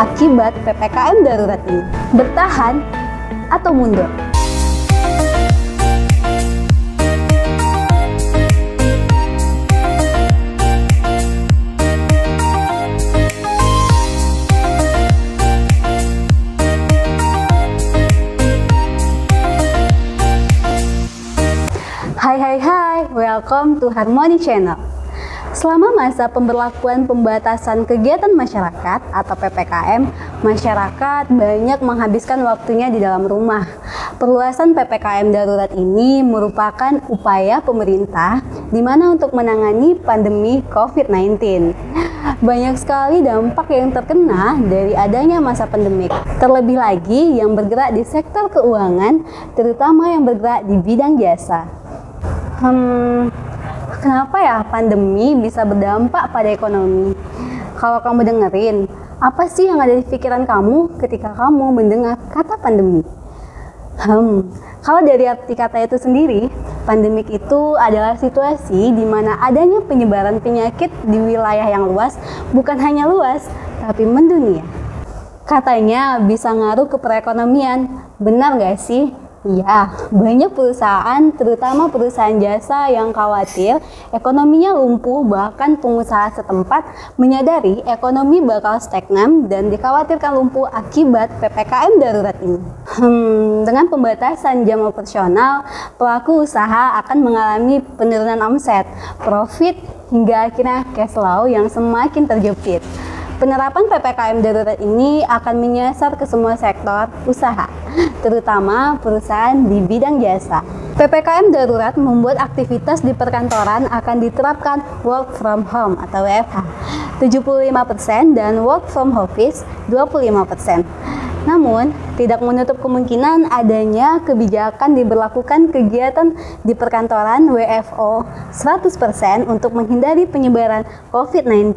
akibat PPKM darurat ini? Bertahan atau mundur? Hai, welcome to Harmony Channel. Selama masa pemberlakuan pembatasan kegiatan masyarakat atau PPKM, masyarakat banyak menghabiskan waktunya di dalam rumah. Perluasan PPKM darurat ini merupakan upaya pemerintah di mana untuk menangani pandemi COVID-19. Banyak sekali dampak yang terkena dari adanya masa pandemik. Terlebih lagi yang bergerak di sektor keuangan, terutama yang bergerak di bidang jasa. Kenapa ya pandemi bisa berdampak pada ekonomi? Kalau kamu dengerin, apa sih yang ada di pikiran kamu ketika kamu mendengar kata pandemi? Kalau dari arti kata itu sendiri, pandemik itu adalah situasi di mana adanya penyebaran penyakit di wilayah yang luas, bukan hanya luas, tapi mendunia. Katanya bisa ngaruh ke perekonomian, benar gak sih? Ya, banyak perusahaan, terutama perusahaan jasa yang khawatir ekonominya lumpuh, bahkan pengusaha setempat menyadari ekonomi bakal stagnan dan dikhawatirkan lumpuh akibat PPKM darurat ini. Dengan pembatasan jam operasional, pelaku usaha akan mengalami penurunan omset, profit, hingga akhirnya cash flow yang semakin terjepit. Penerapan PPKM darurat ini akan menyasar ke semua sektor usaha, terutama perusahaan di bidang jasa. PPKM darurat membuat aktivitas di perkantoran akan diterapkan work from home atau WFH 75% dan work from office 25%. Namun, tidak menutup kemungkinan adanya kebijakan diberlakukan kegiatan di perkantoran WFO 100% untuk menghindari penyebaran COVID-19.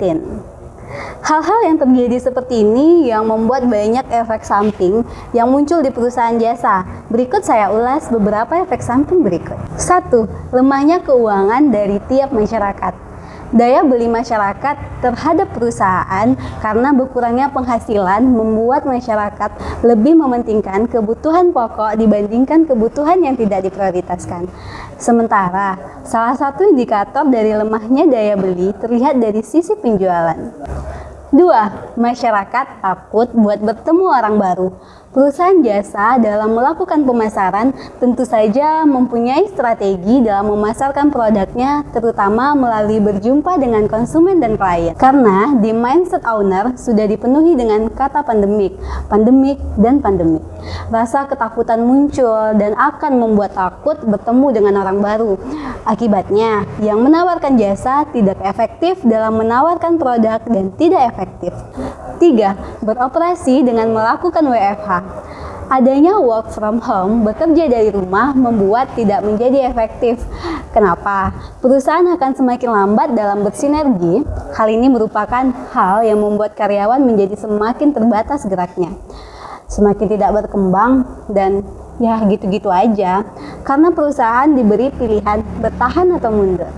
Hal-hal yang terjadi seperti ini yang membuat banyak efek samping yang muncul di perusahaan jasa. Berikut saya ulas beberapa efek samping berikut. 1. Lemahnya keuangan dari tiap masyarakat. Daya beli masyarakat terhadap perusahaan karena berkurangnya penghasilan membuat masyarakat lebih mementingkan kebutuhan pokok dibandingkan kebutuhan yang tidak diprioritaskan. Sementara, salah satu indikator dari lemahnya daya beli terlihat dari sisi penjualan. 2. Masyarakat takut buat bertemu orang baru. Perusahaan jasa dalam melakukan pemasaran tentu saja mempunyai strategi dalam memasarkan produknya, terutama melalui berjumpa dengan konsumen dan klien. Karena di mindset owner sudah dipenuhi dengan kata pandemik, dan pandemik. Rasa ketakutan muncul dan akan membuat takut bertemu dengan orang baru. Akibatnya, yang menawarkan jasa tidak efektif dalam menawarkan produk dan tidak efektif. 3. Beroperasi dengan melakukan WFH. Adanya work from home, bekerja dari rumah, membuat tidak menjadi efektif. Kenapa? Perusahaan akan semakin lambat dalam bersinergi. Hal ini merupakan hal yang membuat karyawan menjadi semakin terbatas geraknya, semakin tidak berkembang, dan ya gitu-gitu aja. Karena perusahaan diberi pilihan bertahan atau mundur.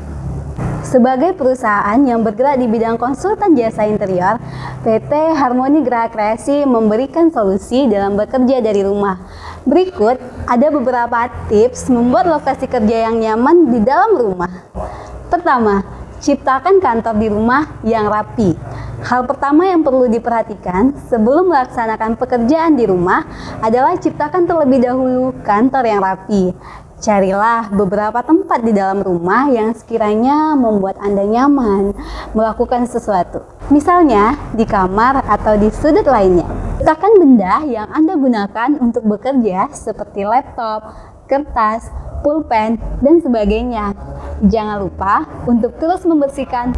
Sebagai perusahaan yang bergerak di bidang konsultan jasa interior, PT Harmony Geraha Kreasi memberikan solusi dalam bekerja dari rumah. Berikut ada beberapa tips membuat lokasi kerja yang nyaman di dalam rumah. Pertama, ciptakan kantor di rumah yang rapi. Hal pertama yang perlu diperhatikan sebelum melaksanakan pekerjaan di rumah adalah ciptakan terlebih dahulu kantor yang rapi. Carilah beberapa tempat di dalam rumah yang sekiranya membuat Anda nyaman melakukan sesuatu. Misalnya di kamar atau di sudut lainnya. Letakkan benda yang Anda gunakan untuk bekerja seperti laptop, kertas, pulpen, dan sebagainya. Jangan lupa untuk terus membersihkan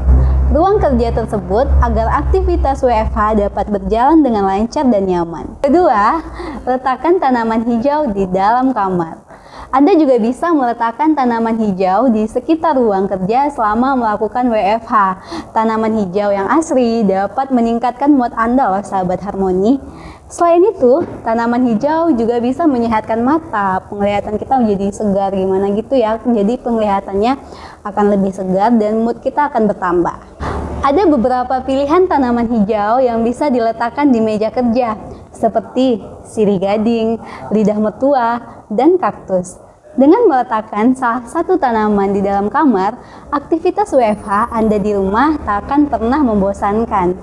ruang kerja tersebut agar aktivitas WFH dapat berjalan dengan lancar dan nyaman. Kedua, letakkan tanaman hijau di dalam kamar. Anda juga bisa meletakkan tanaman hijau di sekitar ruang kerja selama melakukan WFH. Tanaman hijau yang asri dapat meningkatkan mood Anda loh sahabat Harmony. Selain itu, tanaman hijau juga bisa menyehatkan mata, penglihatan kita menjadi segar gimana gitu ya. Jadi penglihatannya akan lebih segar dan mood kita akan bertambah. Ada beberapa pilihan tanaman hijau yang bisa diletakkan di meja kerja, seperti sirih gading, lidah mertua, dan kaktus. Dengan meletakkan salah satu tanaman di dalam kamar, aktivitas WFH Anda di rumah tak akan pernah membosankan.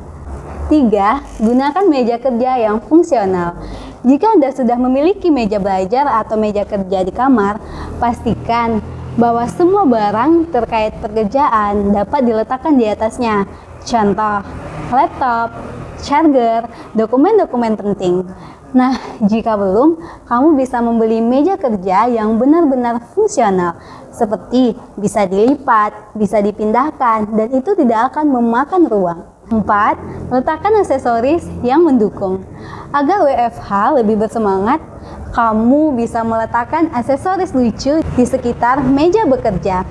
3. Gunakan meja kerja yang fungsional. Jika Anda sudah memiliki meja belajar atau meja kerja di kamar, pastikan bahwa semua barang terkait pekerjaan dapat diletakkan di atasnya. Contoh, laptop, charger, dokumen-dokumen penting. Nah, jika belum, kamu bisa membeli meja kerja yang benar-benar fungsional, seperti bisa dilipat, bisa dipindahkan, dan itu tidak akan memakan ruang. 4. Letakkan aksesoris yang mendukung. Agar WFH lebih bersemangat, kamu bisa meletakkan aksesoris lucu di sekitar meja bekerja.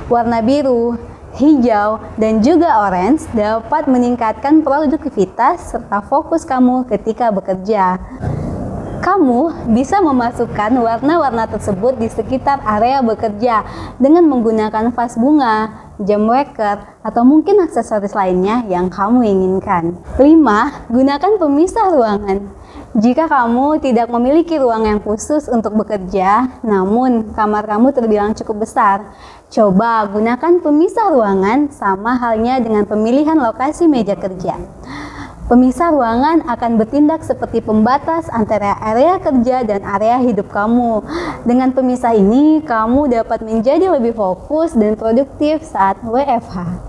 Warna biru, hijau, dan juga orange dapat meningkatkan produktivitas serta fokus kamu ketika bekerja. Kamu bisa memasukkan warna-warna tersebut di sekitar area bekerja dengan menggunakan vas bunga, jam waker, atau mungkin aksesoris lainnya yang kamu inginkan. 5. Gunakan pemisah ruangan. Jika kamu tidak memiliki ruang yang khusus untuk bekerja, namun kamar kamu terbilang cukup besar, coba gunakan pemisah ruangan sama halnya dengan pemilihan lokasi meja kerja. Pemisah ruangan akan bertindak seperti pembatas antara area kerja dan area hidup kamu. Dengan pemisah ini, kamu dapat menjadi lebih fokus dan produktif saat WFH.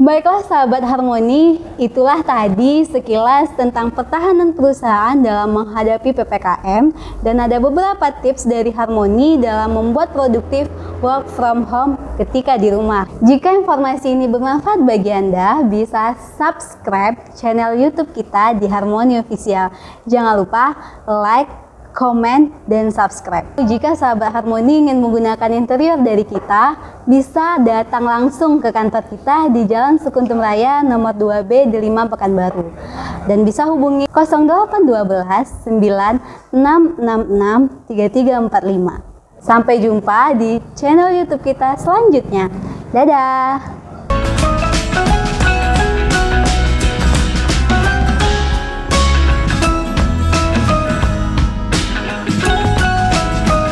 Baiklah sahabat Harmoni, itulah tadi sekilas tentang pertahanan perusahaan dalam menghadapi PPKM, dan ada beberapa tips dari Harmoni dalam membuat produktif work from home ketika di rumah. Jika informasi ini bermanfaat bagi Anda, bisa subscribe channel YouTube kita di Harmoni Official. Jangan lupa like, komen, dan subscribe. Jika sahabat Harmoni ingin menggunakan interior dari kita, bisa datang langsung ke kantor kita di Jalan Sukuntum Raya nomor 2B di 5 Pekanbaru. Dan bisa hubungi 0812 9666 3345. Sampai jumpa di channel YouTube kita selanjutnya. Dadah!